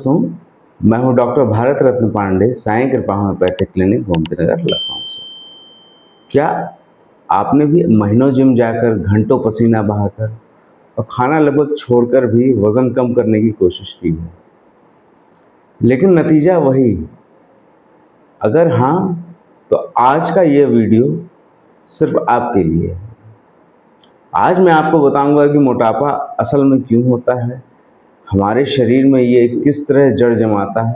दोस्तों, मैं हूं डॉक्टर भारत रत्न पांडे, साईं कृपा होम्योपैथिक क्लिनिक, गोमती नगर, लखनऊ से। क्या आपने भी महीनों जिम जाकर, घंटों पसीना बहाकर और खाना लगभग छोड़कर भी वजन कम करने की कोशिश की है, लेकिन नतीजा वही? अगर हाँ, तो आज का ये वीडियो सिर्फ आपके लिए है। आज मैं आपको बताऊंगा कि मोटापा असल में क्यों होता है, हमारे शरीर में ये किस तरह जड़ जमाता है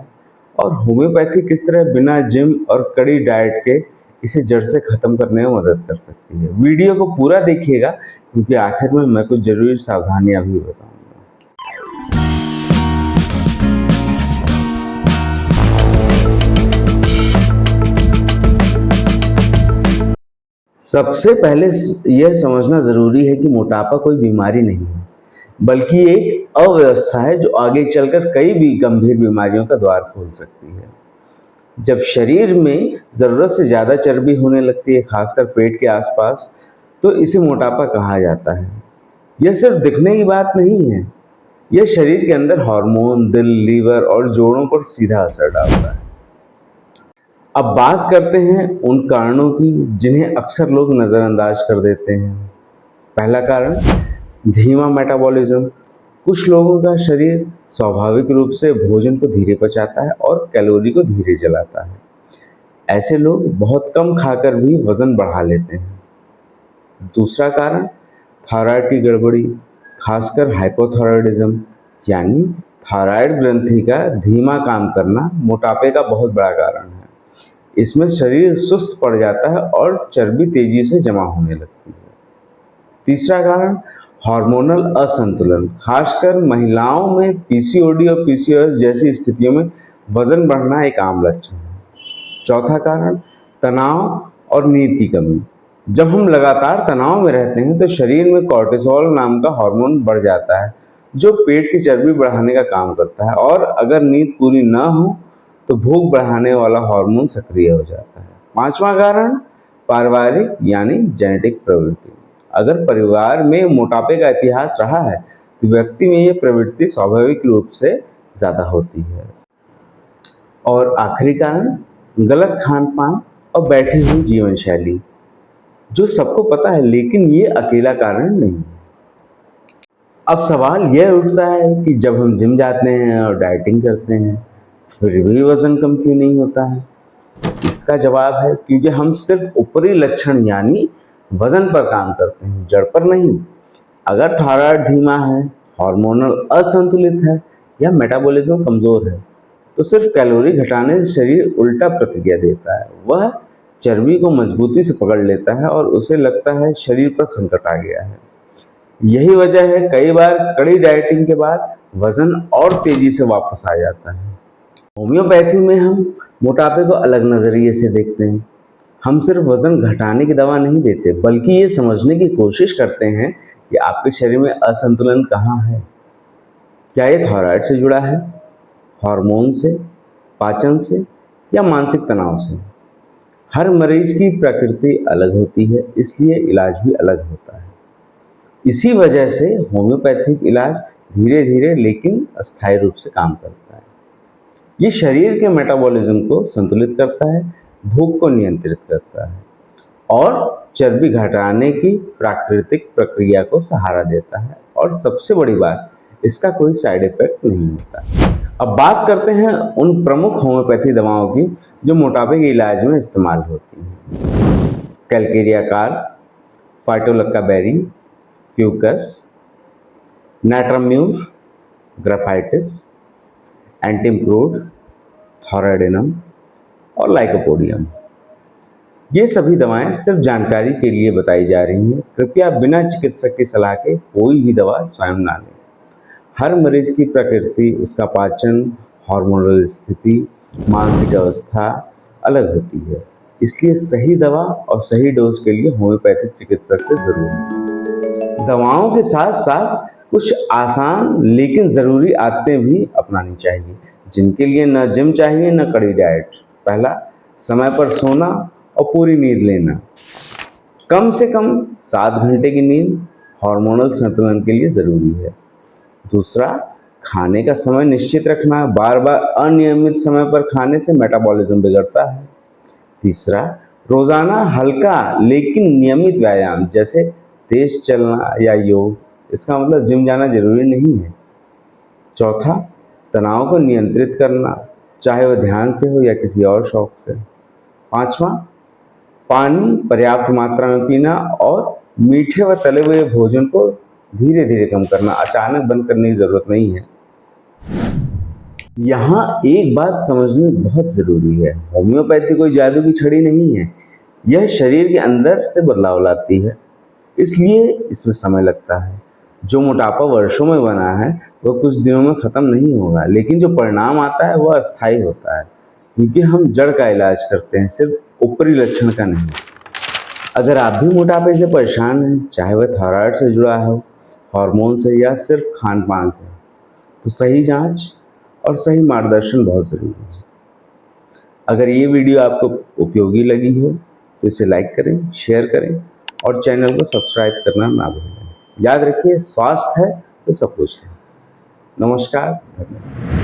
और होम्योपैथी किस तरह बिना जिम और कड़ी डाइट के इसे जड़ से ख़त्म करने में मदद कर सकती है। वीडियो को पूरा देखिएगा, क्योंकि आखिर में मैं कुछ ज़रूरी सावधानियां भी बताऊंगा। सबसे पहले यह समझना ज़रूरी है कि मोटापा कोई बीमारी नहीं है, बल्कि एक अव्यवस्था है जो आगे चलकर कई भी गंभीर बीमारियों का द्वार खोल सकती है। जब शरीर में ज़रूरत से ज़्यादा चर्बी होने लगती है, खासकर पेट के आसपास, तो इसे मोटापा कहा जाता है। यह सिर्फ दिखने की बात नहीं है, यह शरीर के अंदर हार्मोन, दिल, लीवर और जोड़ों पर सीधा असर डालता है। अब बात करते हैं उन कारणों की जिन्हें अक्सर लोग नज़रअंदाज कर देते हैं। पहला कारण, धीमा मेटाबॉलिज्म। कुछ लोगों का शरीर स्वाभाविक रूप से भोजन को धीरे पचाता है और कैलोरी को धीरे जलाता है। ऐसे लोग बहुत कम खाकर भी वजन बढ़ा लेते हैं। दूसरा कारण, थायराइड की गड़बड़ी, खासकर हाइपोथायराइडिज्म, यानी थायराइड ग्रंथि का धीमा काम करना मोटापे का बहुत बड़ा कारण है। इसमें शरीर सुस्त पड़ जाता है और चर्बी तेजी से जमा होने लगती है। तीसरा कारण, हार्मोनल असंतुलन, खासकर महिलाओं में पीसीओडी और पीसीओएस जैसी स्थितियों में वजन बढ़ना एक आम लक्षण है। चौथा कारण, तनाव और नींद की कमी। जब हम लगातार तनाव में रहते हैं तो शरीर में कॉर्टिसोल नाम का हार्मोन बढ़ जाता है, जो पेट की चर्बी बढ़ाने का काम करता है, और अगर नींद पूरी न हो तो भूख बढ़ाने वाला हार्मोन सक्रिय हो जाता है। पांचवा कारण, पारिवारिक यानी जेनेटिक प्रवृत्ति। अगर परिवार में मोटापे का इतिहास रहा है तो व्यक्ति में ये प्रवृत्ति स्वाभाविक रूप से ज़्यादा होती है। और आखिरी कारण, गलत खान पान और बैठी हुई जीवन शैली, जो सबको पता है, लेकिन ये अकेला कारण नहीं है। अब सवाल यह उठता है कि जब हम जिम जाते हैं और डाइटिंग करते हैं, फिर भी वजन कम क्यों नहीं होता है? इसका जवाब है, क्योंकि हम सिर्फ ऊपरी लक्षण यानी वजन पर काम करते हैं, जड़ पर नहीं। अगर थायराइड धीमा है, हार्मोनल असंतुलित है या मेटाबॉलिज्म कमजोर है, तो सिर्फ कैलोरी घटाने से शरीर उल्टा प्रतिक्रिया देता है। वह चर्बी को मजबूती से पकड़ लेता है और उसे लगता है शरीर पर संकट आ गया है। यही वजह है कई बार कड़ी डाइटिंग के बाद वजन और तेजी से वापस आ जाता है। होम्योपैथी में हम मोटापे को अलग नज़रिए से देखते हैं। हम सिर्फ वजन घटाने की दवा नहीं देते, बल्कि ये समझने की कोशिश करते हैं कि आपके शरीर में असंतुलन कहाँ है। क्या ये थायराइड से जुड़ा है, हार्मोन से, पाचन से या मानसिक तनाव से? हर मरीज की प्रकृति अलग होती है, इसलिए इलाज भी अलग होता है। इसी वजह से होम्योपैथिक इलाज धीरे धीरे लेकिन अस्थायी रूप से काम करता है। ये शरीर के मेटाबॉलिज्म को संतुलित करता है, भूख को नियंत्रित करता है और चर्बी घटाने की प्राकृतिक प्रक्रिया को सहारा देता है। और सबसे बड़ी बात, इसका कोई साइड इफेक्ट नहीं होता। अब बात करते हैं उन प्रमुख होम्योपैथी दवाओं की जो मोटापे के इलाज में इस्तेमाल होती हैं। Calcarea carb, phytolacca berry, fucus, natrum mur, graphites, antim crud, thyroidinum और लाइकोपोडियम। ये सभी दवाएं सिर्फ जानकारी के लिए बताई जा रही हैं। कृपया बिना चिकित्सक की सलाह के कोई भी दवा स्वयं ना लें। हर मरीज की प्रकृति, उसका पाचन, हार्मोनल स्थिति, मानसिक अवस्था अलग होती है, इसलिए सही दवा और सही डोज के लिए होम्योपैथिक चिकित्सक से जरूर मिलें। दवाओं के साथ साथ कुछ आसान लेकिन ज़रूरी आदतें भी अपनानी चाहिए, जिनके लिए न जिम चाहिए न कड़ी डाइट। पहला, समय पर सोना और पूरी नींद लेना। कम से कम 7 घंटे की नींद हार्मोनल संतुलन के लिए ज़रूरी है। दूसरा, खाने का समय निश्चित रखना, बार बार अनियमित समय पर खाने से मेटाबॉलिज्म बिगड़ता है। तीसरा, रोजाना हल्का लेकिन नियमित व्यायाम जैसे तेज चलना या योग, इसका मतलब जिम जाना जरूरी नहीं है। चौथा, तनाव को नियंत्रित करना, चाहे वह ध्यान से हो या किसी और शौक से। पांचवा, पानी पर्याप्त मात्रा में पीना और मीठे व तले हुए भोजन को धीरे धीरे कम करना, अचानक बंद करने की जरूरत नहीं है। यहाँ एक बात समझनी बहुत जरूरी है, होम्योपैथी कोई जादू की छड़ी नहीं है। यह शरीर के अंदर से बदलाव लाती है, इसलिए इसमें समय लगता है। जो मोटापा वर्षों में बना है वह कुछ दिनों में खत्म नहीं होगा, लेकिन जो परिणाम आता है वह अस्थायी होता है, क्योंकि हम जड़ का इलाज करते हैं, सिर्फ ऊपरी लक्षण का नहीं। अगर आप भी मोटापे से परेशान हैं, चाहे वह थायराइड से जुड़ा हो, हार्मोन से या सिर्फ खान पान से, तो सही जांच और सही मार्गदर्शन बहुत ज़रूरी है। अगर ये वीडियो आपको उपयोगी लगी हो तो इसे लाइक करें, शेयर करें और चैनल को सब्सक्राइब करना ना भूलें। याद रखिए, स्वास्थ्य है तो सब कुछ है। नमस्कार, धन्यवाद।